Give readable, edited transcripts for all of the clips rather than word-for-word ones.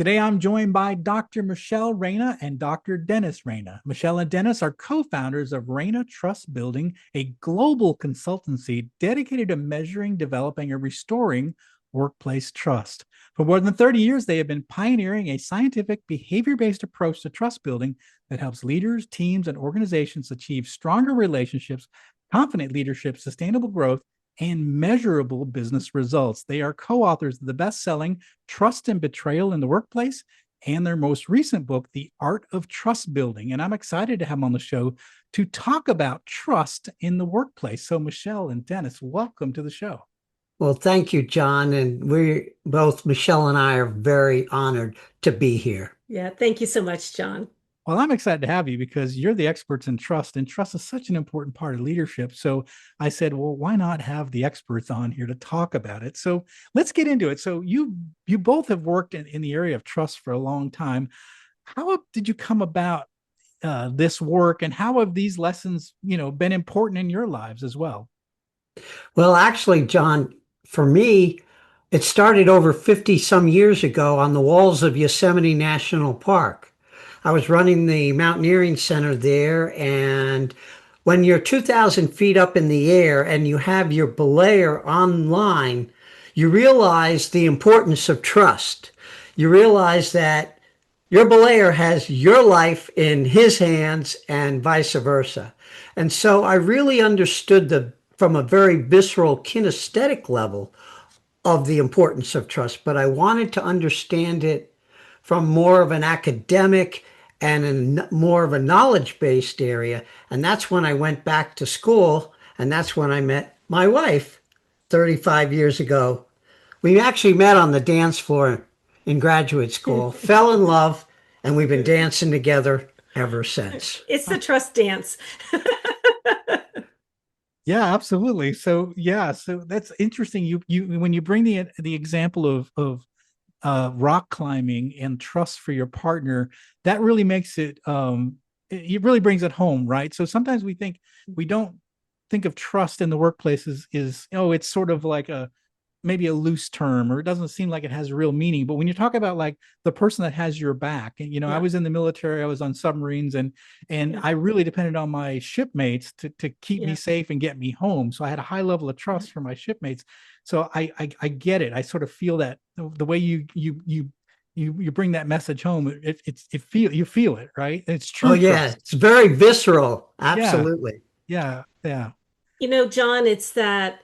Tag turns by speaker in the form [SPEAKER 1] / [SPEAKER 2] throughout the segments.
[SPEAKER 1] Today, I'm joined by Dr. Michelle Reina and Dr. Dennis Reina. Michelle and Dennis are co-founders of Reina Trust Building, a global consultancy dedicated to measuring, developing, and restoring workplace trust. For more than 30 years, they have been pioneering a scientific, behavior-based approach to trust building that helps leaders, teams, and organizations achieve stronger relationships, confident leadership, sustainable growth, and measurable business results. They are co-authors of the best-selling Trust and Betrayal in the Workplace and their most recent book, The Art of Trust Building. And I'm excited to have them on the show to talk about trust in the workplace. So Michelle and Dennis, welcome to the show.
[SPEAKER 2] Well, thank you, John. And we both, Michelle and I, are very honored to be here.
[SPEAKER 3] Yeah, thank you so much, John.
[SPEAKER 1] Well, I'm excited to have you because you're the experts in trust, and trust is such an important part of leadership. So I said, well, why not have the experts on here to talk about it? So let's get into it. So you both have worked in the area of trust for a long time. How did you come about this work, and how have these lessons, been important in your lives as well?
[SPEAKER 2] Well, actually, John, for me, it started over 50 some years ago on the walls of Yosemite National Park. I was running the mountaineering center there, and when you're 2,000 feet up in the air and you have your belayer online, you realize the importance of trust. You realize that your belayer has your life in his hands and vice versa. And so I really understood from a very visceral kinesthetic level of the importance of trust, but I wanted to understand it from more of an academic and more of a knowledge-based area. And that's when I went back to school, and that's when I met my wife 35 years ago. We actually met on the dance floor in graduate school, fell in love, and we've been dancing together ever since.
[SPEAKER 3] It's the trust dance.
[SPEAKER 1] Yeah, absolutely. So yeah, so that's interesting. You when you bring the example of rock climbing and trust for your partner, that really makes it really brings it home, right? So sometimes we don't think of trust in the workplace is oh, it's sort of like a maybe a loose term, or it doesn't seem like it has real meaning. But when you talk about like the person that has your back, and I
[SPEAKER 3] Yeah.
[SPEAKER 1] was in the military, I was on submarines, and
[SPEAKER 3] Yeah.
[SPEAKER 1] I really depended on my shipmates to keep me
[SPEAKER 3] Yeah.
[SPEAKER 1] safe and get me home. So I had a high level of trust for my shipmates. So I get it. I sort of feel that the way you bring that message home, you feel it, right? It's
[SPEAKER 2] Oh,
[SPEAKER 1] true
[SPEAKER 2] yeah,
[SPEAKER 1] trust.
[SPEAKER 2] it's very visceral.
[SPEAKER 1] Yeah,
[SPEAKER 2] Absolutely.
[SPEAKER 1] yeah.
[SPEAKER 3] John, it's that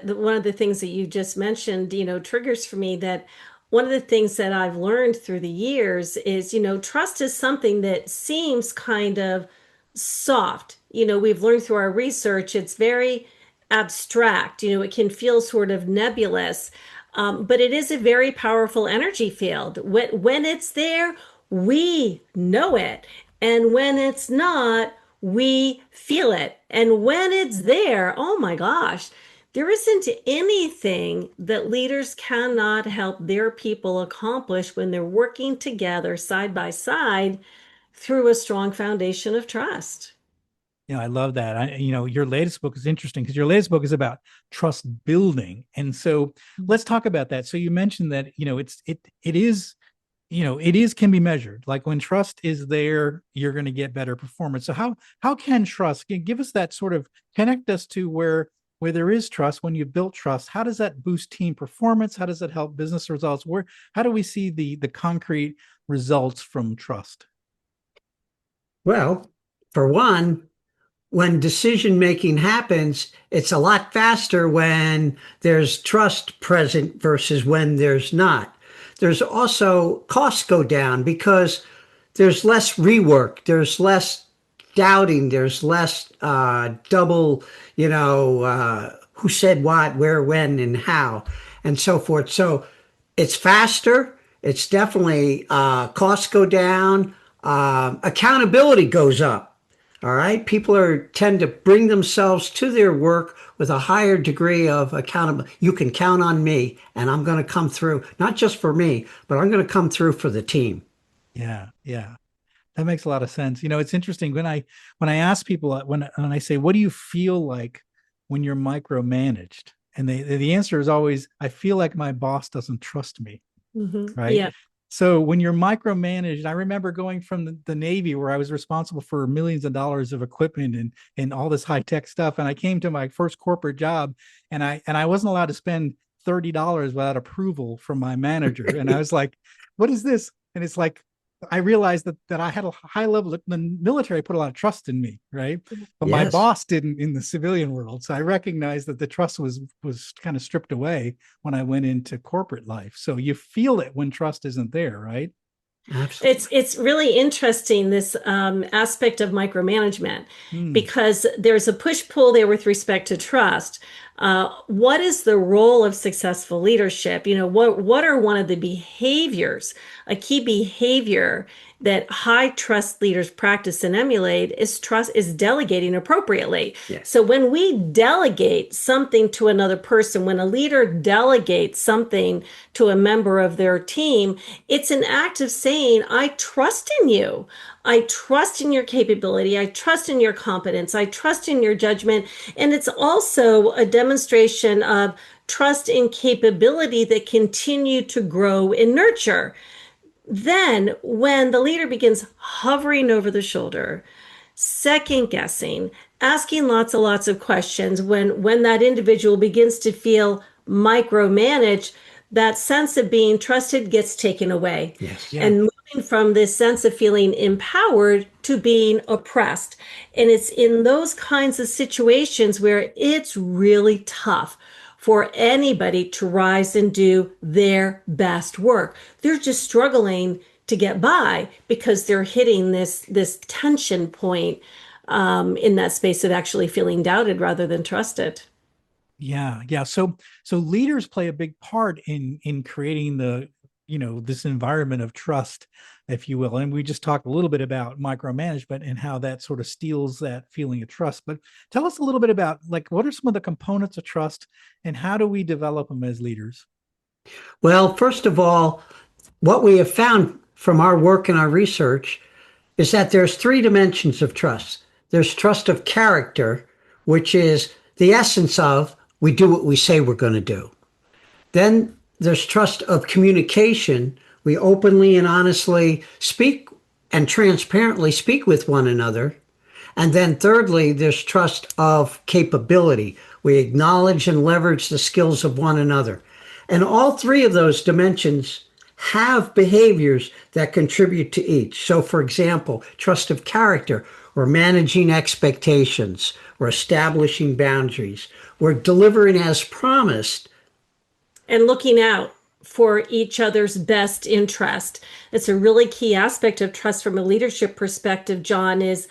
[SPEAKER 3] one of the things that you just mentioned, triggers for me that one of the things that I've learned through the years is, trust is something that seems kind of soft. We've learned through our research, it's very abstract. It can feel sort of nebulous, but it is a very powerful energy field. When it's there, we know it. And when it's not, we feel it. And when it's there, oh my gosh, there isn't anything that leaders cannot help their people accomplish when they're working together side by side through a strong foundation of trust.
[SPEAKER 1] Yeah, I love that. Your latest book is interesting because your latest book is about trust building. And so let's talk about that. So you mentioned that, it is can be measured. Like when trust is there, you're going to get better performance. So how can trust give us that sort of connect us to where there is trust, when you've built trust, how does that boost team performance? How does it help business results? How do we see the concrete results from trust?
[SPEAKER 2] Well, for one, when decision making happens, it's a lot faster when there's trust present versus when there's not. There's also costs go down because there's less rework, there's less doubting, there's less double, who said what, where, when, and how, and so forth. So it's faster. It's definitely costs go down, accountability goes up. All right. People tend to bring themselves to their work with a higher degree of accountability. You can count on me, and I'm going to come through, not just for me, but I'm going to come through for the team.
[SPEAKER 1] Yeah. That makes a lot of sense. It's interesting when I ask people when I say, "What do you feel like when you're micromanaged?" And the answer is always, "I feel like my boss doesn't trust me." Right?
[SPEAKER 3] Yeah.
[SPEAKER 1] So when you're micromanaged, I remember going from the Navy where I was responsible for millions of dollars of equipment and all this high tech stuff. And I came to my first corporate job and I wasn't allowed to spend $30 without approval from my manager. And I was like, what is this? And it's like I realized that I had a high level of the military put a lot of trust in me, right? But my
[SPEAKER 2] Yes,
[SPEAKER 1] boss didn't in the civilian world. So I recognized that the trust was kind of stripped away when I went into corporate life. So you feel it when trust isn't there, right?
[SPEAKER 2] absolutely.
[SPEAKER 3] It's really interesting, this aspect of micromanagement,
[SPEAKER 1] Hmm.
[SPEAKER 3] because there's a push-pull there with respect to trust. What is the role of successful leadership? What are one of the behaviors, a key behavior that high trust leaders practice and emulate is delegating appropriately.
[SPEAKER 2] Yes.
[SPEAKER 3] So when we delegate something to another person, when a leader delegates something to a member of their team, it's an act of saying, I trust in you. I trust in your capability. I trust in your competence. I trust in your judgment. And it's also a demonstration of trust and capability that continue to grow and nurture. Then, when the leader begins hovering over the shoulder, second guessing, asking lots of questions, when that individual begins to feel micromanaged, that sense of being trusted gets taken away.
[SPEAKER 2] Yes.
[SPEAKER 1] Yeah.
[SPEAKER 3] And moving from this sense of feeling empowered to being oppressed. And it's in those kinds of situations where it's really tough for anybody to rise and do their best work. They're just struggling to get by because they're hitting this tension point in that space of actually feeling doubted rather than trusted.
[SPEAKER 1] Yeah, yeah. So leaders play a big part in creating this environment of trust, if you will. And we just talked a little bit about micromanagement and how that sort of steals that feeling of trust. But tell us a little bit about like what are some of the components of trust and how do we develop them as leaders?
[SPEAKER 2] Well, first of all, what we have found from our work and our research is that there's three dimensions of trust. There's trust of character, which is the essence of we do what we say we're going to do. Then there's trust of communication. We openly and honestly speak and transparently speak with one another. And then thirdly, there's trust of capability. We acknowledge and leverage the skills of one another. And all three of those dimensions have behaviors that contribute to each. So, for example, trust of character, we're managing expectations, we're establishing boundaries, we're delivering as promised.
[SPEAKER 3] And looking out for each other's best interest. It's a really key aspect of trust from a leadership perspective, John, is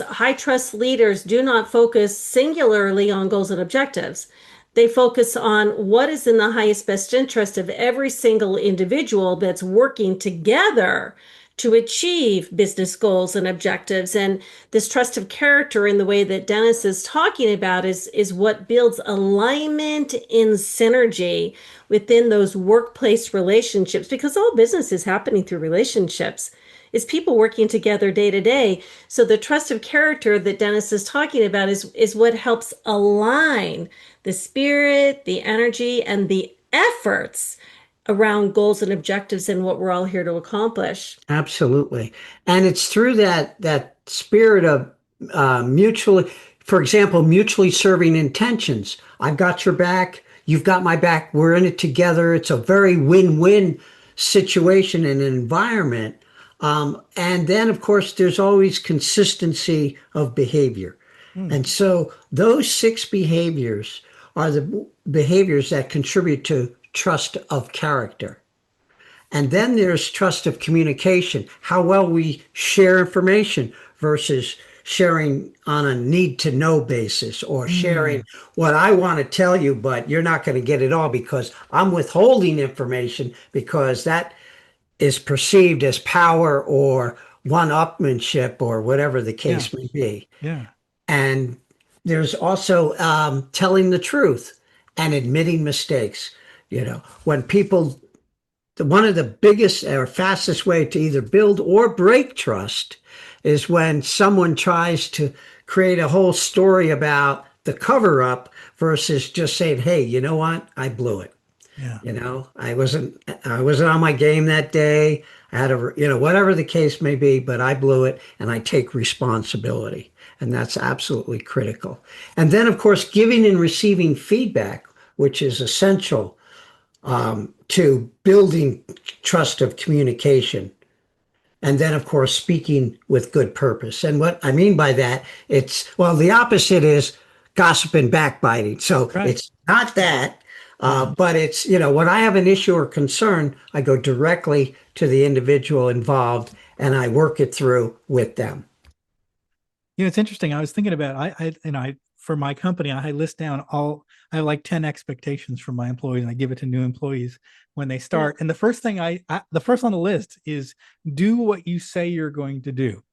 [SPEAKER 3] high trust leaders do not focus singularly on goals and objectives. They focus on what is in the highest best interest of every single individual that's working together to achieve business goals and objectives. And this trust of character in the way that Dennis is talking about is what builds alignment in synergy within those workplace relationships, because all business is happening through relationships. It's people working together day to day. So the trust of character that Dennis is talking about is what helps align the spirit, the energy, and the efforts around goals and objectives and what we're all here to accomplish.
[SPEAKER 2] Absolutely. And it's through that spirit of mutually, for example, mutually serving intentions. I've got your back, you've got my back, we're in it together. It's a very win-win situation and environment. And then, of course, there's always consistency of behavior.
[SPEAKER 1] Hmm.
[SPEAKER 2] And so those six behaviors are the behaviors that contribute to trust of character. And then there's trust of communication, how well we share information versus sharing on a need to know basis or sharing
[SPEAKER 1] Hmm.
[SPEAKER 2] what I want to tell you, but you're not going to get it all because I'm withholding information because that is perceived as power or one-upmanship or whatever the
[SPEAKER 1] Yeah.
[SPEAKER 2] case may be.
[SPEAKER 1] Yeah.
[SPEAKER 2] And there's also telling the truth and admitting mistakes. When people one of the biggest or fastest way to either build or break trust is when someone tries to create a whole story about the cover up versus just saying, hey, you know what? I blew it.
[SPEAKER 1] Yeah.
[SPEAKER 2] I wasn't on my game that day. I had whatever the case may be, but I blew it and I take responsibility. And that's absolutely critical. And then, of course, giving and receiving feedback, which is essential to building trust of communication. And then, of course, speaking with good purpose. And what I mean by that, well, the opposite is gossip and backbiting. So
[SPEAKER 1] Right.
[SPEAKER 2] it's not that,
[SPEAKER 1] Yeah.
[SPEAKER 2] but when I have an issue or concern, I go directly to the individual involved and I work it through with them.
[SPEAKER 1] It's interesting. I was thinking about for my company, I list down I have like 10 expectations from my employees, and I give it to new employees when they
[SPEAKER 3] Yeah.
[SPEAKER 1] start. And the first thing the first on the list is do what you say you're going to do.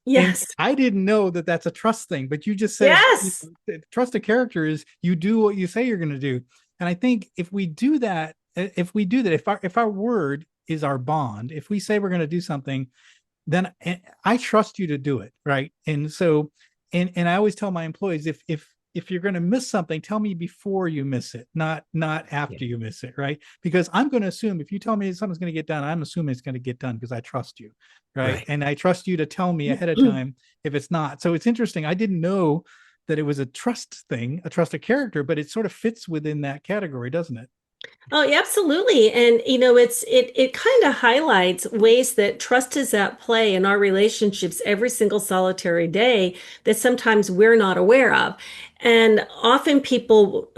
[SPEAKER 1] And
[SPEAKER 3] Yes.
[SPEAKER 1] I didn't know that that's a trust thing, but you just said
[SPEAKER 3] Yes.
[SPEAKER 1] trust a character is you do what you say you're going to do. And I think if our word is our bond, if we say we're going to do something, then I trust you to do it, right? And so, and I always tell my employees, if you're going to miss something, tell me before you miss it, not
[SPEAKER 2] Yeah.
[SPEAKER 1] after you miss it, right? Because I'm going to assume if you tell me something's going to get done, I'm assuming it's going to get done because I trust you, right?
[SPEAKER 2] Right.
[SPEAKER 1] And I trust you to tell me ahead of time if it's not. So it's interesting. I didn't know that it was a trust thing, a trust of character, but it sort of fits within that category, doesn't it?
[SPEAKER 3] Oh, yeah, absolutely. And it kind of highlights ways that trust is at play in our relationships every single solitary day that sometimes we're not aware of. And often people,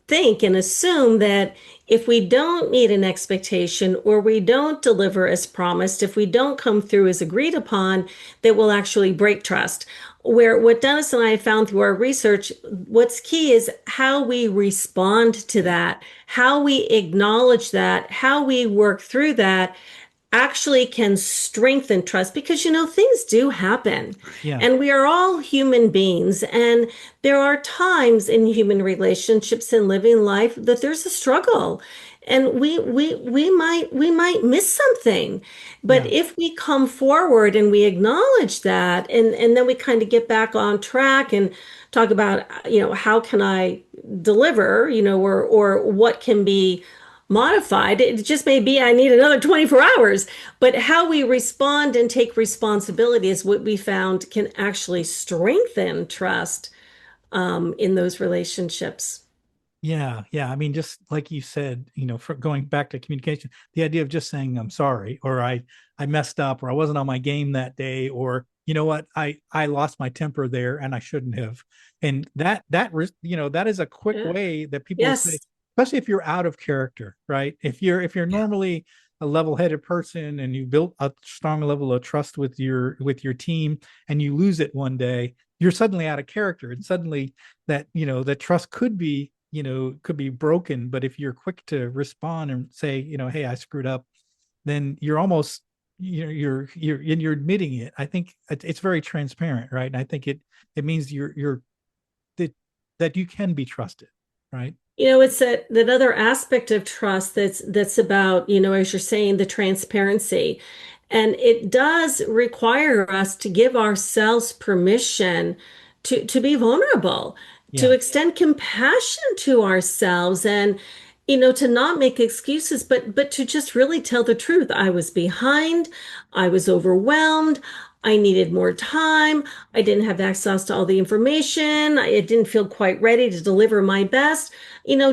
[SPEAKER 3] think and assume that if we don't meet an expectation or we don't deliver as promised, if we don't come through as agreed upon, that we'll actually break trust. Where what Dennis and I have found through our research, what's key is how we respond to that, how we acknowledge that, how we work through that actually can strengthen trust because things do happen
[SPEAKER 1] Yeah.
[SPEAKER 3] and we are all human beings and there are times in human relationships and living life that there's a struggle and we might miss something, but
[SPEAKER 1] Yeah.
[SPEAKER 3] if we come forward and we acknowledge that and then we kind of get back on track and talk about how can I deliver, or what can be modified. It just may be I need another 24 hours, but how we respond and take responsibility is what we found can actually strengthen trust in those relationships.
[SPEAKER 1] Yeah, yeah. I mean, just like you said, for going back to communication, the idea of just saying I'm sorry, or I messed up, or I wasn't on my game that day, or you know what, I lost my temper there and I shouldn't have. And that is a quick
[SPEAKER 3] Yeah.
[SPEAKER 1] way that people say,
[SPEAKER 3] Yes.
[SPEAKER 1] especially if you're out of character, right? If you're
[SPEAKER 2] Yeah.
[SPEAKER 1] normally a level-headed person and you built a strong level of trust with your team and you lose it one day, you're suddenly out of character, and suddenly that trust could be broken. But if you're quick to respond and say, hey, I screwed up, then you're almost you're admitting it. I think it's very transparent, right? And I think it means you're that you can be trusted, right?
[SPEAKER 3] It's that other aspect of trust that's about, as you're saying, the transparency. And it does require us to give ourselves permission to be vulnerable, to
[SPEAKER 1] Yeah.
[SPEAKER 3] extend compassion to ourselves and, to not make excuses, but to just really tell the truth. I was behind, I was overwhelmed, I needed more time, I didn't have access to all the information, I didn't feel quite ready to deliver my best.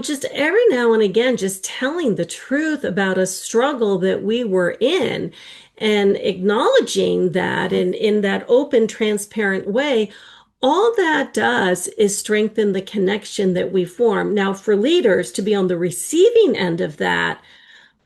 [SPEAKER 3] Just every now and again, just telling the truth about a struggle that we were in and acknowledging that in that open, transparent way, all that does is strengthen the connection that we form. Now, for leaders to be on the receiving end of that,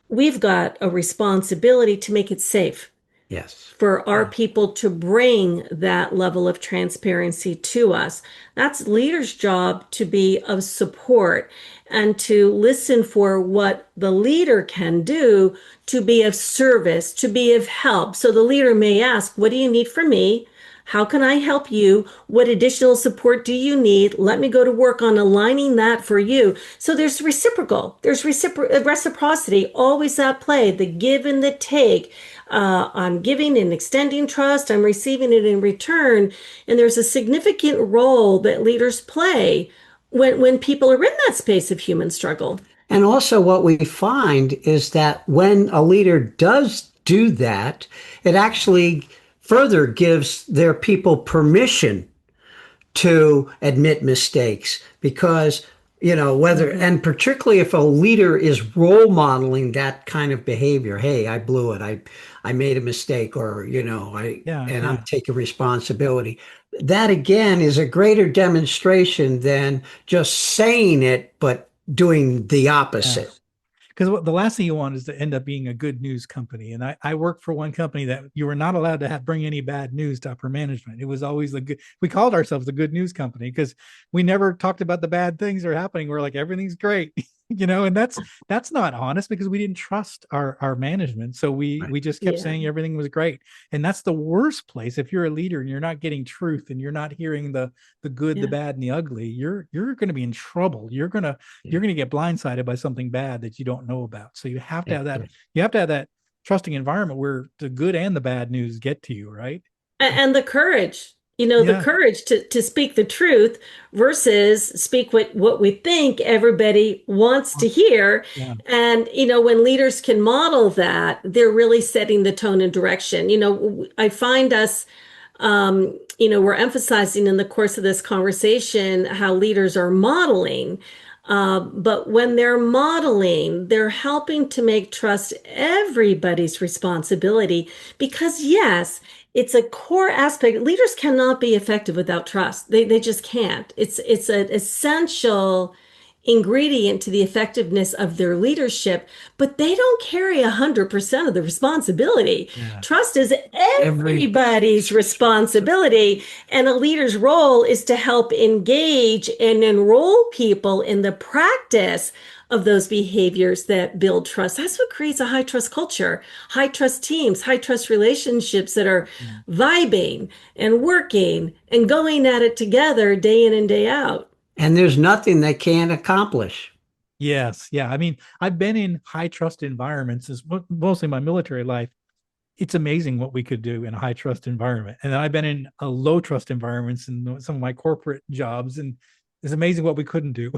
[SPEAKER 3] we've got a responsibility to make it safe
[SPEAKER 2] Yes.
[SPEAKER 3] for our
[SPEAKER 2] Yeah.
[SPEAKER 3] people to bring that level of transparency to us. That's leaders' job to be of support and to listen for what the leader can do to be of service, to be of help. So the leader may ask, what do you need from me? How can I help you? What additional support do you need? Let me go to work on aligning that for you. So there's reciprocity always at play, the give and the take. I'm giving and extending trust. I'm receiving it in return. And there's a significant role that leaders play when people are in that space of human struggle.
[SPEAKER 2] And also, what we find is that when a leader does do that, it actually further gives their people permission to admit mistakes because, whether, and particularly if a leader is role modeling that kind of behavior, hey, I blew it, I made a mistake, or,
[SPEAKER 1] Yeah,
[SPEAKER 2] and I'm
[SPEAKER 1] yeah.
[SPEAKER 2] taking responsibility. That again is a greater demonstration than just saying it, but doing the opposite.
[SPEAKER 1] Yes. Because the last thing you want is to end up being a good news company. And I worked for one company that you were not allowed to bring any bad news to upper management. It was always the good. We called ourselves the good news company because we never talked about the bad things that are happening. We're like everything's great, and that's not honest because we didn't trust our management. So
[SPEAKER 2] Right.
[SPEAKER 1] we just kept
[SPEAKER 3] Yeah.
[SPEAKER 1] saying everything was great, and that's the worst place if you're a leader and you're not getting truth and you're not hearing the good, the
[SPEAKER 3] Yeah.
[SPEAKER 1] bad, and the ugly. You're going to be in trouble. You're going to get blindsided by something bad that you don't know about. So you have to have that trusting environment where the good and the bad news get to you, right?
[SPEAKER 3] And the courage, the
[SPEAKER 1] Yeah,
[SPEAKER 3] courage to speak the truth versus speak what we think everybody wants to hear.
[SPEAKER 1] yeah,
[SPEAKER 3] And when leaders can model that, they're really setting the tone and direction. I find us we're emphasizing in the course of this conversation how leaders are modeling. But when they're modeling, they're helping to make trust everybody's responsibility because, yes, it's a core aspect. Leaders cannot be effective without trust. They just can't. It's an essential ingredient to the effectiveness of their leadership, but they don't carry 100% of the responsibility.
[SPEAKER 1] yeah.
[SPEAKER 3] Trust is
[SPEAKER 2] Every
[SPEAKER 3] everybody's responsibility, and a leader's role is to help engage and enroll people in the practice of those behaviors that build trust. That's what creates a high trust culture, high trust teams, high trust relationships that are
[SPEAKER 1] Yeah.
[SPEAKER 3] vibing and working and going at it together day in and day out.
[SPEAKER 2] And there's nothing they can't accomplish.
[SPEAKER 1] Yes, yeah. I mean, I've been in high trust environments as mostly my military life. It's amazing what we could do in a high trust environment. And then I've been in a low trust environments in some of my corporate jobs, and it's amazing what we couldn't do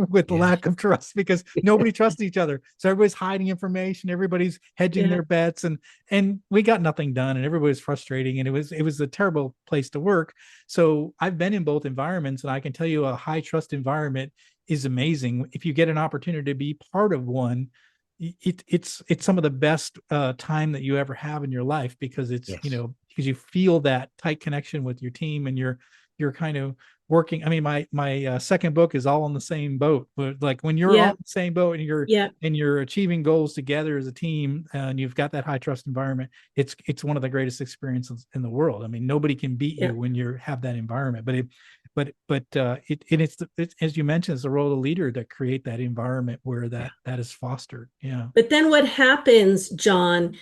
[SPEAKER 1] with the
[SPEAKER 2] Yeah.
[SPEAKER 1] lack of trust because nobody trusts each other. So everybody's hiding information, everybody's hedging
[SPEAKER 3] Yeah.
[SPEAKER 1] their bets, and we got nothing done, and everybody was frustrating, and it was a terrible place to work. So I've been in both environments, and I can tell you a high trust environment is amazing. If you get an opportunity to be part of one, it's some of the best time that you ever have in your life because
[SPEAKER 2] Yes.
[SPEAKER 1] because you feel that tight connection with your team and you're kind of working. I mean, my second book is all on the same boat, but like when you're
[SPEAKER 3] Yeah.
[SPEAKER 1] on the same boat and
[SPEAKER 3] Yeah.
[SPEAKER 1] you're achieving goals together as a team and you've got that high trust environment, it's one of the greatest experiences in the world. I mean, nobody can beat
[SPEAKER 3] Yeah.
[SPEAKER 1] you when you have that environment, it's as you mentioned, it's the role of the leader to create that environment where that is fostered. Yeah.
[SPEAKER 3] But then what happens, John,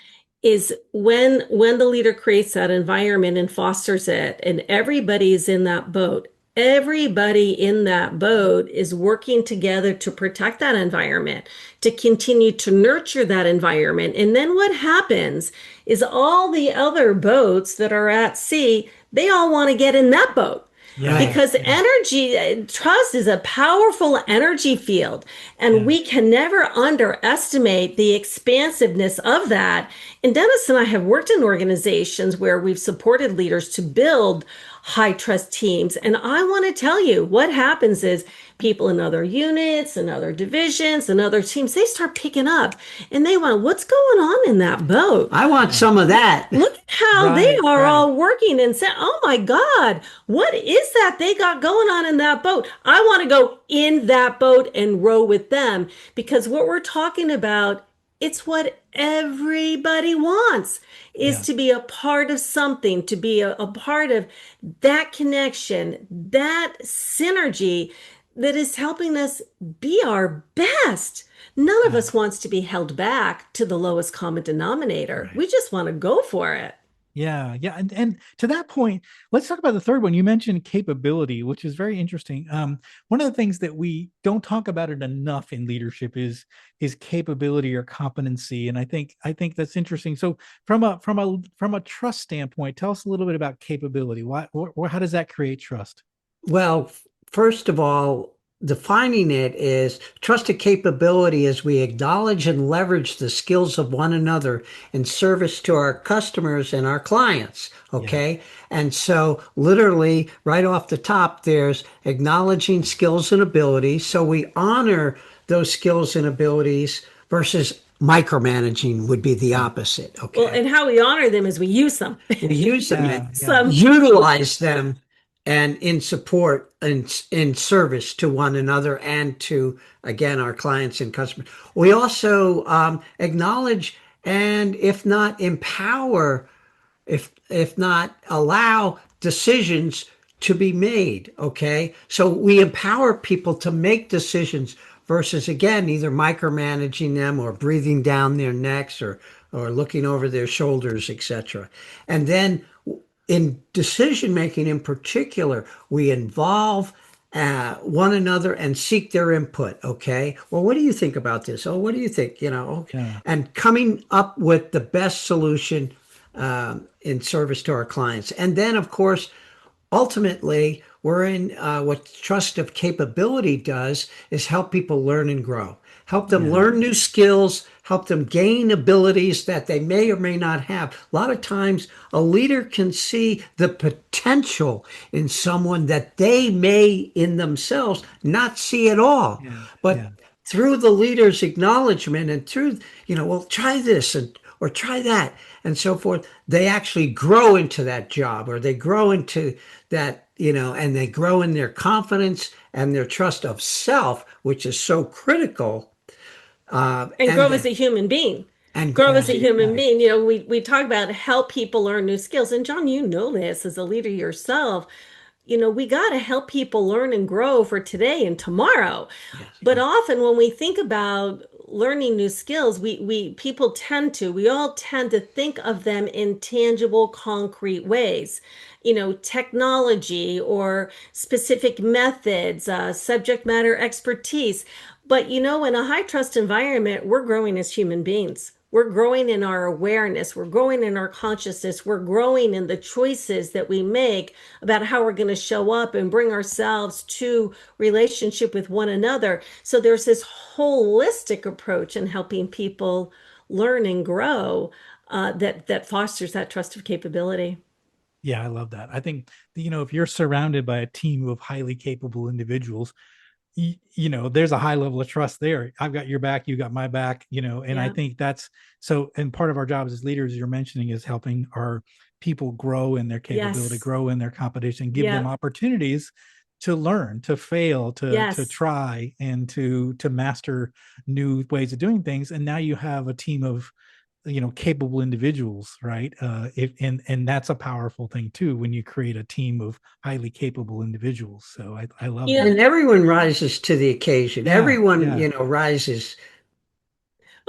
[SPEAKER 3] is when the leader creates that environment and fosters it, and everybody's in that boat, everybody in that boat is working together to protect that environment, to continue to nurture that environment. And then what happens is all the other boats that are at sea, they all want to get in that boat
[SPEAKER 2] Right.
[SPEAKER 1] Yeah.
[SPEAKER 3] because
[SPEAKER 1] Yeah.
[SPEAKER 3] energy trust is a powerful energy field, and
[SPEAKER 1] Yeah.
[SPEAKER 3] we can never underestimate the expansiveness of that. And Dennis and I have worked in organizations where we've supported leaders to build high trust teams, and I want to tell you what happens is people in other units and other divisions and other teams, they start picking up and they want, what's going on in that boat?
[SPEAKER 2] I want
[SPEAKER 1] Yeah.
[SPEAKER 2] some of that.
[SPEAKER 3] Look at how they
[SPEAKER 1] Right.
[SPEAKER 3] are
[SPEAKER 1] Right.
[SPEAKER 3] all working and say, oh my God, what is that they got going on in that boat? I want to go in that boat and row with them because what we're talking about, it's what everybody wants is
[SPEAKER 1] Yeah.
[SPEAKER 3] to be a part of something, to be a part of that connection, that synergy that is helping us be our best. None of
[SPEAKER 1] Yeah.
[SPEAKER 3] us wants to be held back to the lowest common denominator.
[SPEAKER 2] Right.
[SPEAKER 3] We just want to go for it.
[SPEAKER 1] Yeah, yeah, and to that point, let's talk about the third one. You mentioned capability, which is very interesting. One of the things that we don't talk about it enough in leadership is capability or competency, and I think that's interesting. So, from a trust standpoint, tell us a little bit about capability. How does that create trust?
[SPEAKER 2] Well, first of all, defining it is trusted capability as we acknowledge and leverage the skills of one another in service to our customers and our clients.
[SPEAKER 1] Yeah.
[SPEAKER 2] Okay. And so, literally, right off the top, there's acknowledging skills and abilities. So, we honor those skills and abilities versus micromanaging would be the
[SPEAKER 1] Yeah.
[SPEAKER 2] opposite.
[SPEAKER 3] Well,
[SPEAKER 2] Okay.
[SPEAKER 3] and how we honor them is we use them.
[SPEAKER 2] We use them and
[SPEAKER 1] Yeah. Yeah.
[SPEAKER 3] Some.
[SPEAKER 2] utilize them and in support and in service to one another and to, again, our clients and customers. We also acknowledge and, if not empower, if not allow decisions to be made. Okay. So we empower people to make decisions versus, again, either micromanaging them or breathing down their necks or looking over their shoulders, etc. And then in decision making in particular, we involve one another and seek their input. Okay. Well, what do you think about this? Oh, what do you think? Okay.
[SPEAKER 1] Yeah.
[SPEAKER 2] And coming up with the best solution in service to our clients. And then, of course, ultimately, we're in what trust of capability does is help people learn and grow, help them
[SPEAKER 1] Yeah.
[SPEAKER 2] learn new skills, help them gain abilities that they may or may not have. A lot of times, a leader can see the potential in someone that they may in themselves not see at all.
[SPEAKER 1] Yeah.
[SPEAKER 2] But
[SPEAKER 1] Yeah.
[SPEAKER 2] through the leader's acknowledgement and through, well, try this and or try that and so forth, they actually grow into that job or they grow into that, and they grow in their confidence and their trust of self, which is so critical.
[SPEAKER 3] And
[SPEAKER 2] And
[SPEAKER 3] grow as a human being.
[SPEAKER 2] and
[SPEAKER 3] Grow as
[SPEAKER 1] Yeah.
[SPEAKER 3] a human
[SPEAKER 1] Yeah.
[SPEAKER 3] being. We talk about help people learn new skills. And John, you know this as a leader yourself. We got to help people learn and grow for today and tomorrow.
[SPEAKER 2] yes,
[SPEAKER 3] But often when we think about learning new skills, we all tend to think of them in tangible, concrete ways. Technology or specific methods, subject matter expertise. But in a high trust environment, we're growing as human beings. We're growing in our awareness. We're growing in our consciousness. We're growing in the choices that we make about how we're going to show up and bring ourselves to relationship with one another. So there's this holistic approach in helping people learn and grow that fosters that trust of capability.
[SPEAKER 1] Yeah, I love that. I think, if you're surrounded by a team of highly capable individuals, there's a high level of trust there. I've got your back, you got my back, and I
[SPEAKER 3] Yeah.
[SPEAKER 1] think that's so. And part of our jobs as leaders, you're mentioning, is helping our people grow in their capability,
[SPEAKER 3] Yes.
[SPEAKER 1] grow in their competition, give them
[SPEAKER 3] Yeah.
[SPEAKER 1] opportunities to learn, to fail, to
[SPEAKER 3] Yes.
[SPEAKER 1] try, and to master new ways of doing things. And now you have a team of capable individuals, right? And that's a powerful thing too when you create a team of highly capable individuals. So I love
[SPEAKER 3] Yeah.
[SPEAKER 1] that.
[SPEAKER 2] and everyone rises to the occasion.
[SPEAKER 1] Yeah,
[SPEAKER 2] Everyone,
[SPEAKER 1] yeah.
[SPEAKER 2] Rises.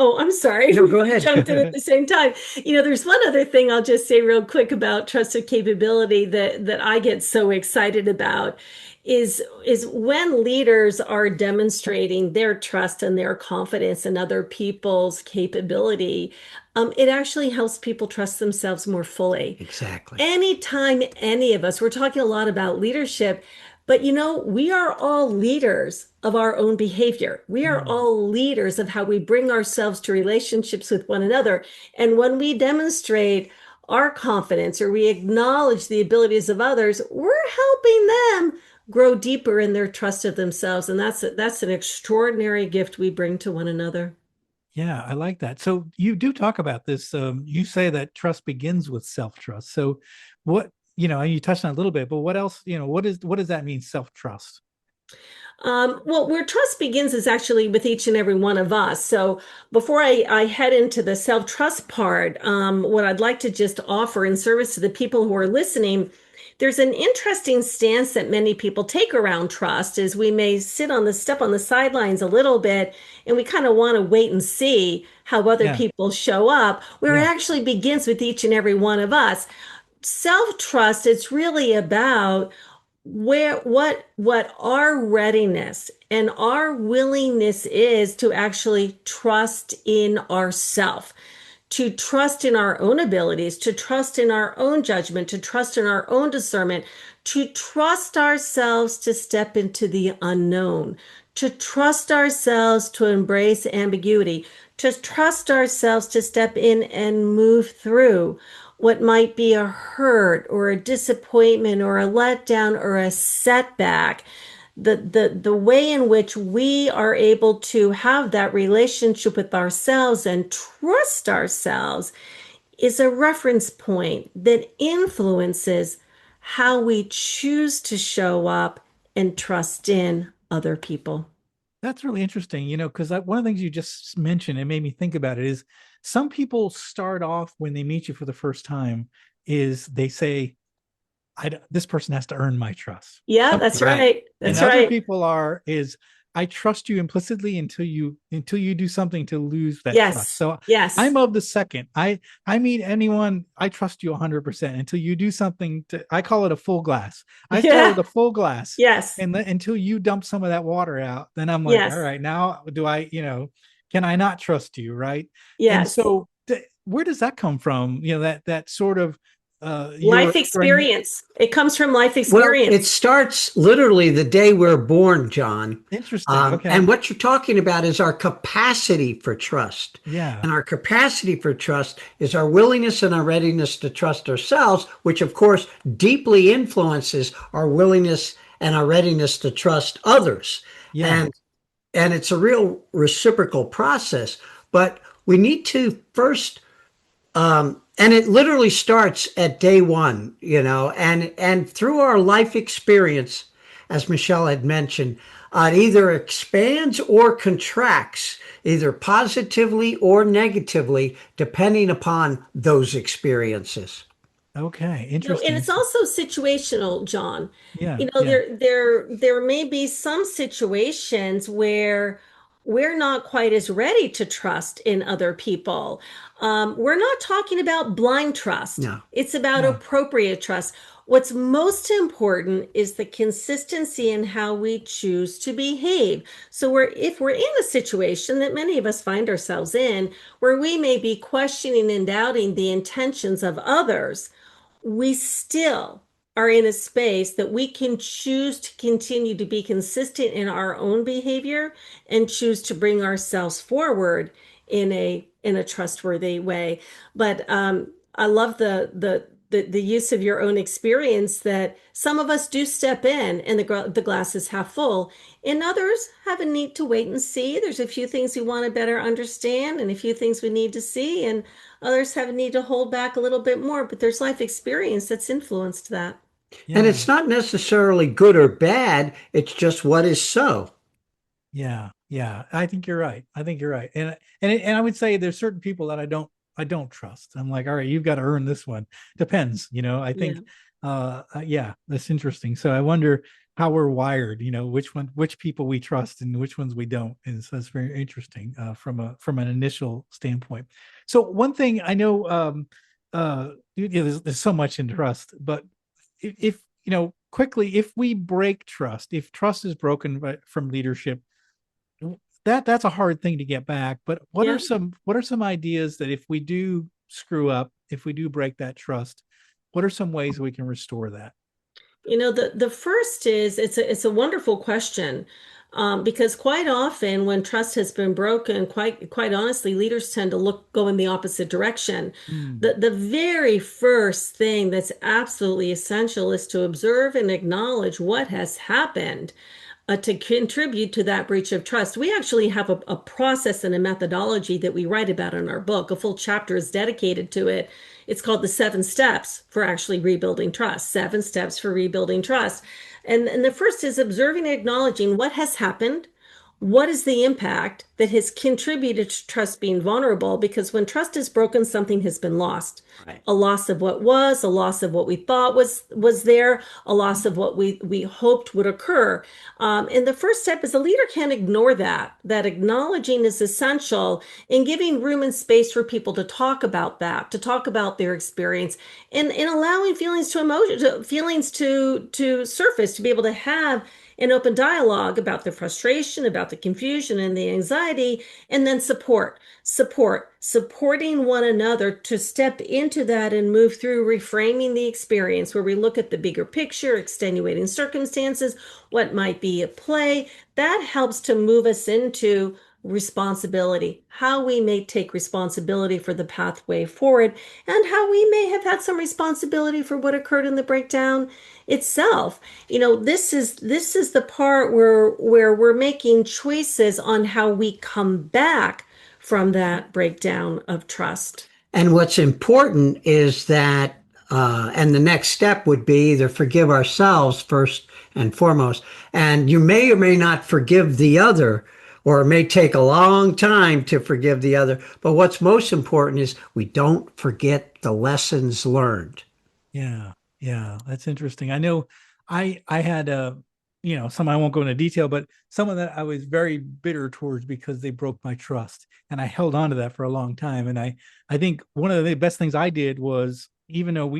[SPEAKER 3] Oh, I'm sorry.
[SPEAKER 2] No, go
[SPEAKER 3] We
[SPEAKER 2] ahead.
[SPEAKER 3] jumped in at the same time. There's one other thing I'll just say real quick about trusted capability that I get so excited about is when leaders are demonstrating their trust and their confidence in other people's capability, it actually helps people trust themselves more fully.
[SPEAKER 2] Exactly.
[SPEAKER 3] Anytime any of us, we're talking a lot about leadership, but we are all leaders of our own behavior. We are
[SPEAKER 1] Mm.
[SPEAKER 3] all leaders of how we bring ourselves to relationships with one another. And when we demonstrate our confidence or we acknowledge the abilities of others, we're helping them grow deeper in their trust of themselves. And that's an extraordinary gift we bring to one another.
[SPEAKER 1] Yeah, I like that. So you do talk about this. You say that trust begins with self-trust. So what, you touched on it a little bit, but what else, what does that mean, self-trust?
[SPEAKER 3] Well, where trust begins is actually with each and every one of us. So before I head into the self-trust part, what I'd like to just offer in service to the people who are listening, there's an interesting stance that many people take around trust is we may step on the sidelines a little bit and we kind of want to wait and see how other
[SPEAKER 1] Yeah,
[SPEAKER 3] people show up, where it
[SPEAKER 1] yeah,
[SPEAKER 3] actually begins with each and every one of us. Self-trust, it's really about what our readiness and our willingness is to actually trust in ourself, to trust in our own abilities, to trust in our own judgment, to trust in our own discernment, to trust ourselves to step into the unknown, to trust ourselves to embrace ambiguity, to trust ourselves to step in and move through what might be a hurt or a disappointment or a letdown or a setback. The way in which we are able to have that relationship with ourselves and trust ourselves is a reference point that influences how we choose to show up and trust in other people.
[SPEAKER 1] That's really interesting, because one of the things you just mentioned, it made me think about it, is some people start off when they meet you for the first time, is they say, this person has to earn my trust.
[SPEAKER 3] Yeah, that's
[SPEAKER 2] Right.
[SPEAKER 3] right.
[SPEAKER 1] And
[SPEAKER 3] That's
[SPEAKER 1] other
[SPEAKER 3] right.
[SPEAKER 1] people is I trust you implicitly until you do something to lose that trust.
[SPEAKER 3] Yes.
[SPEAKER 1] So
[SPEAKER 3] Yes.
[SPEAKER 1] I'm of the second. I meet anyone, I trust you 100% until you do something I call it a full glass. I start with
[SPEAKER 3] Yeah.
[SPEAKER 1] a full glass,
[SPEAKER 3] Yes.
[SPEAKER 1] and until you dump some of that water out, then I'm like, all
[SPEAKER 3] Yes.
[SPEAKER 1] right, now do I, can I not trust you, right? And
[SPEAKER 3] Yes.
[SPEAKER 1] so where does that come from? That sort of you're
[SPEAKER 3] Life
[SPEAKER 1] offering.
[SPEAKER 3] experience. It comes from life
[SPEAKER 2] Well, it
[SPEAKER 3] experience.
[SPEAKER 2] starts literally the day we're born, John.
[SPEAKER 1] Interesting.
[SPEAKER 2] And
[SPEAKER 1] Okay.
[SPEAKER 2] what you're talking about is our capacity for trust.
[SPEAKER 1] Yeah.
[SPEAKER 2] And our capacity for trust is our willingness and our readiness to trust ourselves, which of course deeply influences our willingness and our readiness to trust others.
[SPEAKER 1] Yeah.
[SPEAKER 2] And it's a real reciprocal process. But we need to first and it literally starts at day one, and through our life experience, as Michelle had mentioned, it either expands or contracts, either positively or negatively, depending upon those experiences.
[SPEAKER 1] Okay,
[SPEAKER 3] And
[SPEAKER 1] interesting.
[SPEAKER 3] it's also situational, John.
[SPEAKER 1] Yeah, yeah.
[SPEAKER 3] There may be some situations where we're not quite as ready to trust in other people. We're not talking about blind trust.
[SPEAKER 2] No.
[SPEAKER 3] It's about
[SPEAKER 1] No.
[SPEAKER 3] appropriate trust. What's most important is the consistency in how we choose to behave. So if we're in a situation that many of us find ourselves in, where we may be questioning and doubting the intentions of others, we still are in a space that we can choose to continue to be consistent in our own behavior and choose to bring ourselves forward in a trustworthy way. But I love the use of your own experience that some of us do step in and the glass is half full, and others have a need to wait and see. There's a few things we want to better understand and a few things we need to see, and others have a need to hold back a little bit more, but there's life experience that's influenced that.
[SPEAKER 2] And
[SPEAKER 1] Yeah.
[SPEAKER 2] it's not necessarily good or bad, it's just what is so.
[SPEAKER 1] Yeah. Yeah. I think you're right. I think you're right. And I would say there's certain people that I don't trust. I'm like, all right, you've got to earn this one. Depends, I
[SPEAKER 3] Yeah.
[SPEAKER 1] think yeah, that's interesting. So I wonder how we're wired, which people we trust and which ones we don't. And so that's very interesting from an initial standpoint. So one thing I know there's so much in trust, but if quickly, if we break trust, if trust is broken from leadership, that's a hard thing to get back. But
[SPEAKER 3] Yeah.
[SPEAKER 1] what are some ideas that if we do screw up, if we do break that trust, what are some ways we can restore that?
[SPEAKER 3] The first is it's a wonderful question, because quite often when trust has been broken, quite honestly, leaders tend to go in the opposite direction.
[SPEAKER 1] Mm,
[SPEAKER 3] The very first thing that's absolutely essential is to observe and acknowledge what has happened, to contribute to that breach of trust. We actually have a process and a methodology that we write about in our book. A full chapter is dedicated to it. It's called the 7 steps for actually rebuilding trust. 7 steps for rebuilding trust. And the first is observing and acknowledging what has happened. What is the impact that has contributed to trust being vulnerable? Because when trust is broken, something has been lost.
[SPEAKER 2] Right.
[SPEAKER 3] A loss of what was, a loss of what we thought was there, a loss of what we hoped would occur. And the first step is a leader can't ignore that. That acknowledging is essential in giving room and space for people to talk about that, to talk about their experience, and allowing feelings to surface, to be able to have an open dialogue about the frustration, about the confusion and the anxiety, and then supporting one another to step into that and move through reframing the experience where we look at the bigger picture, extenuating circumstances, what might be at play. That helps to move us into responsibility, how we may take responsibility for the pathway forward, and how we may have had some responsibility for what occurred in the breakdown itself. This is the part where we're making choices on how we come back from that breakdown of trust.
[SPEAKER 2] And what's important is that, and the next step would be either forgive ourselves first and foremost. And you may or may not forgive the other, or it may take a long time to forgive the other. But what's most important is we don't forget the lessons learned.
[SPEAKER 1] Yeah, yeah, that's interesting. I know I had some I won't go into detail, but someone that I was very bitter towards because they broke my trust. And I held on to that for a long time. And I think one of the best things I did was, even though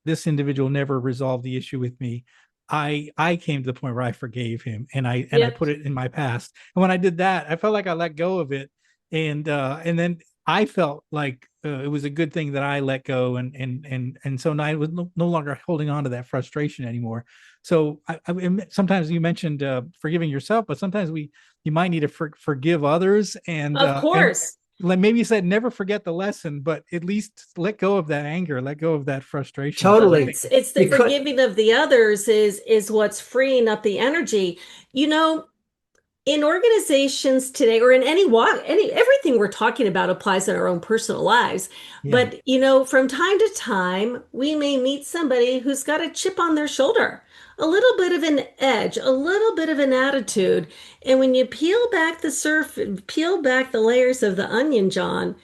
[SPEAKER 1] this individual never resolved the issue with me, I came to the point where I forgave him, and I
[SPEAKER 3] Yep.
[SPEAKER 1] put it in my past. And when I did that, I felt like I let go of it. And then I felt like it was a good thing that I let go, and so now I was no longer holding on to that frustration anymore. So sometimes you mentioned forgiving yourself, but sometimes you might need to forgive others,
[SPEAKER 3] Of
[SPEAKER 1] and
[SPEAKER 3] course.
[SPEAKER 1] like maybe you said, never forget the lesson, but at least let go of that anger, let go of that frustration. Because
[SPEAKER 3] Well,
[SPEAKER 1] I
[SPEAKER 2] Totally.
[SPEAKER 1] think,
[SPEAKER 3] it's the
[SPEAKER 2] Because
[SPEAKER 3] forgiving of the others is what's freeing up the energy. You know, in organizations today, or in any walk, everything we're talking about applies in our own personal lives.
[SPEAKER 1] yeah,
[SPEAKER 3] But from time to time, we may meet somebody who's got a chip on their shoulder, a little bit of an edge, a little bit of an attitude. And when you peel back the layers of the onion, John,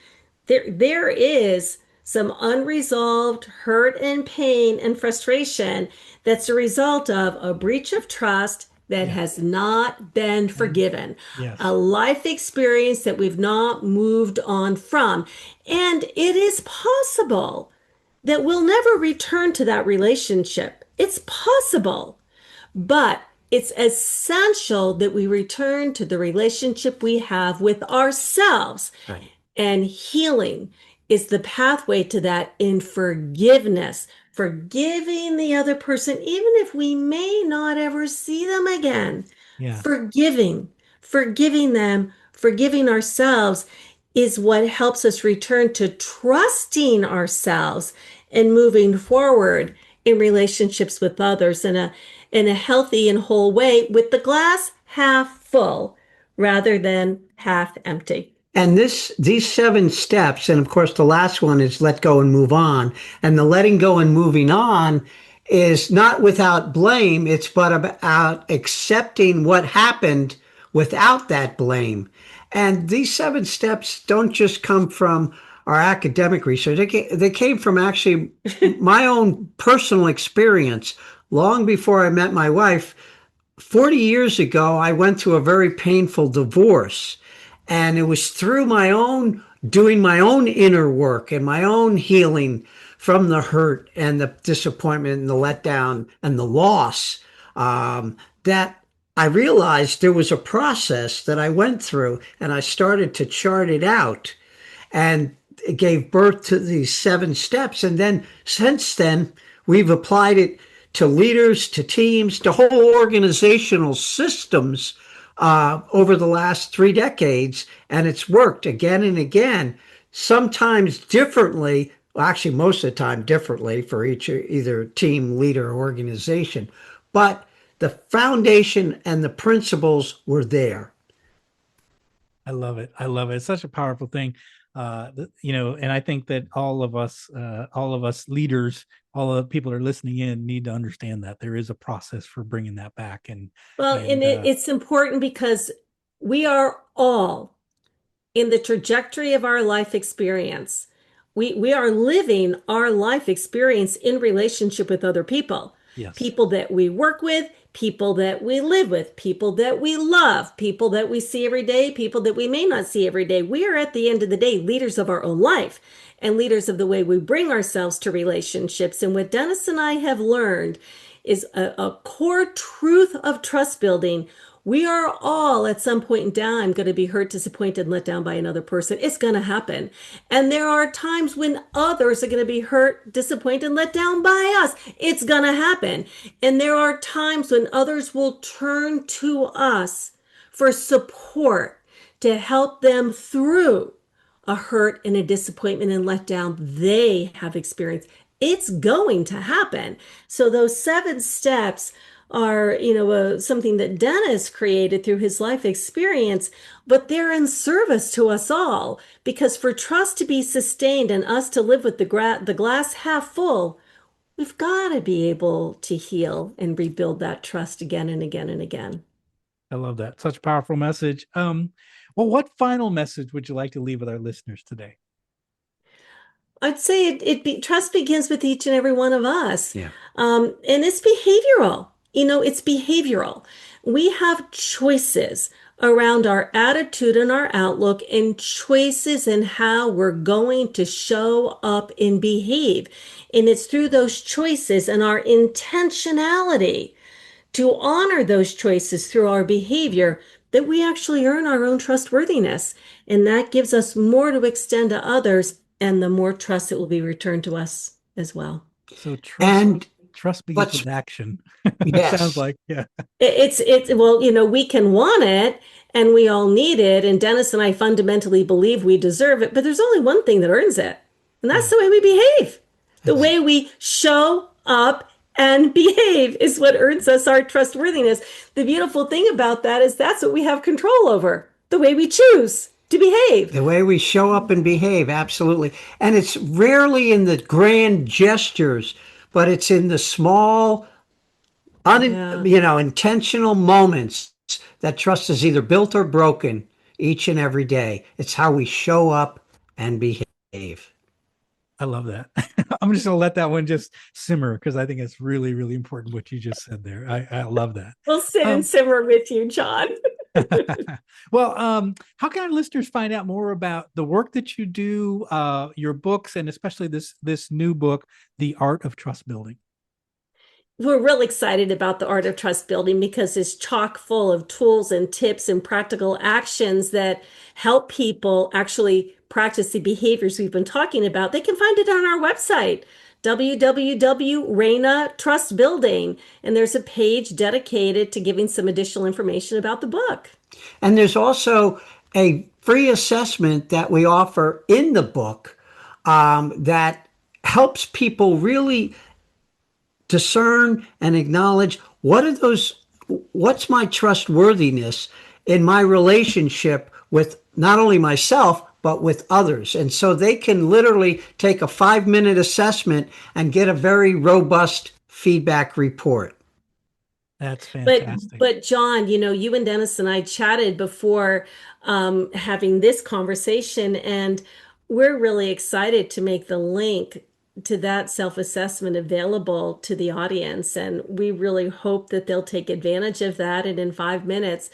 [SPEAKER 3] there is some unresolved hurt and pain and frustration that's a result of a breach of trust that
[SPEAKER 1] yeah,
[SPEAKER 3] has not been forgiven, a
[SPEAKER 1] yes,
[SPEAKER 3] life experience that we've not moved on from. And it is possible that we'll never return to that relationship. It's possible, but it's essential that we return to the relationship we have with ourselves,
[SPEAKER 2] right.
[SPEAKER 3] and healing is the pathway to that in forgiveness, forgiving the other person, even if we may not ever see them again.
[SPEAKER 1] yeah,
[SPEAKER 3] Forgiving them, forgiving ourselves is what helps us return to trusting ourselves and moving forward in relationships with others in a healthy and whole way, with the glass half full rather than half empty.
[SPEAKER 2] And these 7 steps, and of course the last one is let go and move on. And the letting go and moving on is not without blame, it's but about accepting what happened without that blame. And these 7 steps don't just come from our academic research. They came from actually my own personal experience. Long before I met my wife, 40 years ago, I went through a very painful divorce. And it was through my own doing my own inner work and my own healing from the hurt and the disappointment and the letdown and the loss, that I realized there was a process that I went through, and I started to chart it out. And it gave birth to these 7 steps. And then since then, we've applied it to leaders, to teams, to whole organizational systems over the last 3 decades. And it's worked again and again, sometimes differently. Well, actually, most of the time differently for each either team, leader, or organization. But the foundation and the principles were there.
[SPEAKER 1] I love it. I love it. It's such a powerful thing. And I think that all of us leaders, all the people that are listening in need to understand that there is a process for bringing that back.
[SPEAKER 3] Well, and
[SPEAKER 1] And
[SPEAKER 3] it's important because we are all in the trajectory of our life experience. We are living our life experience in relationship with other people,
[SPEAKER 1] yes,
[SPEAKER 3] people that we work with, people that we live with, people that we love, people that we see every day, people that we may not see every day. We are, at the end of the day, leaders of our own life and leaders of the way we bring ourselves to relationships. And what Dennis and I have learned is a core truth of trust building. We are all at some point in time going to be hurt, disappointed, and let down by another person. It's going to happen. And there are times when others are going to be hurt, disappointed, and let down by us. It's going to happen. And there are times when others will turn to us for support to help them through a hurt and a disappointment and letdown they have experienced. It's going to happen. So those 7 steps are, something that Dennis created through his life experience, but they're in service to us all, because for trust to be sustained and us to live with the glass half full, we've got to be able to heal and rebuild that trust again and again and again.
[SPEAKER 1] I love that. Such a powerful message. Well, what final message would you like to leave with our listeners today?
[SPEAKER 3] I'd say trust begins with each and every one of us.
[SPEAKER 2] Yeah.
[SPEAKER 3] And it's behavioral. It's behavioral. We have choices around our attitude and our outlook, and choices in how we're going to show up and behave. And it's through those choices and our intentionality to honor those choices through our behavior that we actually earn our own trustworthiness. And that gives us more to extend to others, and the more trust that will be returned to us as well.
[SPEAKER 1] So
[SPEAKER 2] And
[SPEAKER 1] trust begins
[SPEAKER 2] let's,
[SPEAKER 1] with action. It sounds
[SPEAKER 2] yes,
[SPEAKER 1] like, yeah.
[SPEAKER 3] Well, we can want it and we all need it. And Dennis and I fundamentally believe we deserve it, but there's only one thing that earns it. And that's
[SPEAKER 1] Yeah.
[SPEAKER 3] the way we behave. The
[SPEAKER 2] that's
[SPEAKER 3] way we show up and behave is what earns us our trustworthiness. The beautiful thing about that is that's what we have control over, the way we choose to behave.
[SPEAKER 2] the way we show up and behave. Absolutely. And it's rarely in the grand gestures, but it's in the small,
[SPEAKER 3] Yeah.
[SPEAKER 2] intentional moments that trust is either built or broken each and every day. It's how we show up and behave.
[SPEAKER 1] I love that. I'm just going to let that one just simmer because I think it's really, really important what you just said there. I love that.
[SPEAKER 3] We'll sit and
[SPEAKER 1] Um,
[SPEAKER 3] simmer with you, John.
[SPEAKER 1] well, how can our listeners find out more about the work that you do, your books, and especially this new book, The Art of Trust Building?
[SPEAKER 3] We're real excited about the art of trust building because it's chock full of tools and tips and practical actions that help people actually practice the behaviors we've been talking about. They can find it on our website, www.reina Trust Building, and there's a page dedicated to giving some additional information about the book.
[SPEAKER 2] And there's also a free assessment that we offer in the book that helps people really discern and acknowledge what's my trustworthiness in my relationship with not only myself, but with others. And so they can literally take a 5-minute assessment and get a very robust feedback report.
[SPEAKER 1] That's
[SPEAKER 3] But
[SPEAKER 1] fantastic.
[SPEAKER 3] but John, you and Dennis and I chatted before having this conversation, and we're really excited to make the link to that self-assessment available to the audience. And we really hope that they'll take advantage of that and in 5 minutes,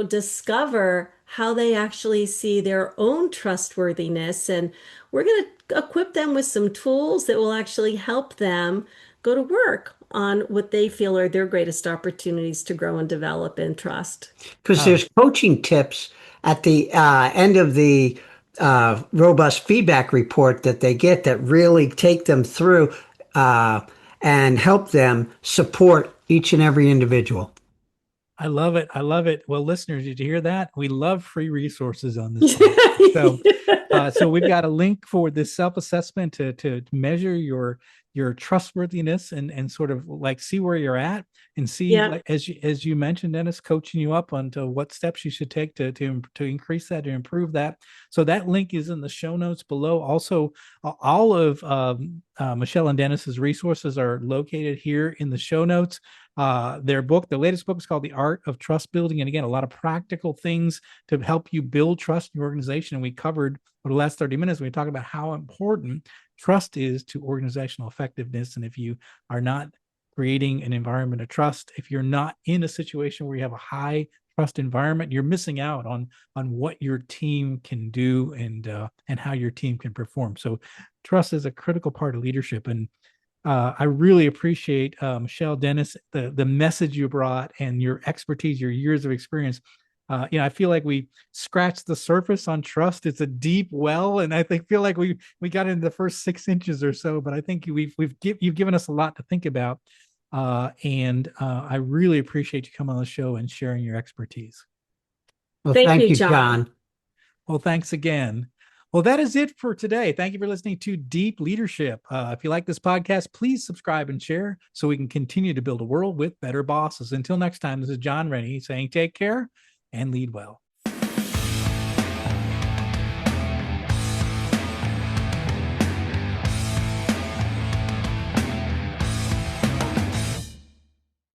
[SPEAKER 3] discover how they actually see their own trustworthiness. And we're going to equip them with some tools that will actually help them go to work on what they feel are their greatest opportunities to grow and develop in trust.
[SPEAKER 2] Because
[SPEAKER 1] Oh,
[SPEAKER 2] there's coaching tips at the end of the robust feedback report that they get that really take them through uh, and help them support each and every individual.
[SPEAKER 1] I love it. I love it. Well, listeners, did you hear that? We love free resources on this podcast. So we've got a link for this self-assessment to measure your trustworthiness and sort of like see where you're at and see,
[SPEAKER 3] Yeah.
[SPEAKER 1] like as you mentioned, Dennis, coaching you up onto what steps you should take to increase that, to improve that. So that link is in the show notes below. Also, all of Michelle and Dennis's resources are located here in the show notes. Their latest book is called The Art of Trust Building. And again, a lot of practical things to help you build trust in your organization. And we covered for the last 30 minutes, we talked about how important trust is to organizational effectiveness. And if you are not creating an environment of trust, if you're not in a situation where you have a high trust environment, you're missing out on what your team can do and how your team can perform. So trust is a critical part of leadership. And I really appreciate Michelle Dennis, the message you brought and your expertise, your years of experience. I feel like we scratched the surface on trust. It's a deep well, and I feel like we got into the first 6 inches or so. But I think you've given us a lot to think about, and I really appreciate you coming on the show and sharing your expertise.
[SPEAKER 2] Well,
[SPEAKER 3] Thank
[SPEAKER 2] thank
[SPEAKER 3] you,
[SPEAKER 2] you,
[SPEAKER 3] John.
[SPEAKER 2] John.
[SPEAKER 1] Well, thanks again. Well, that is it for today. Thank you for listening to Deep Leadership. If you like this podcast, please subscribe and share so we can continue to build a world with better bosses. Until next time, this is John Rennie saying take care and lead well.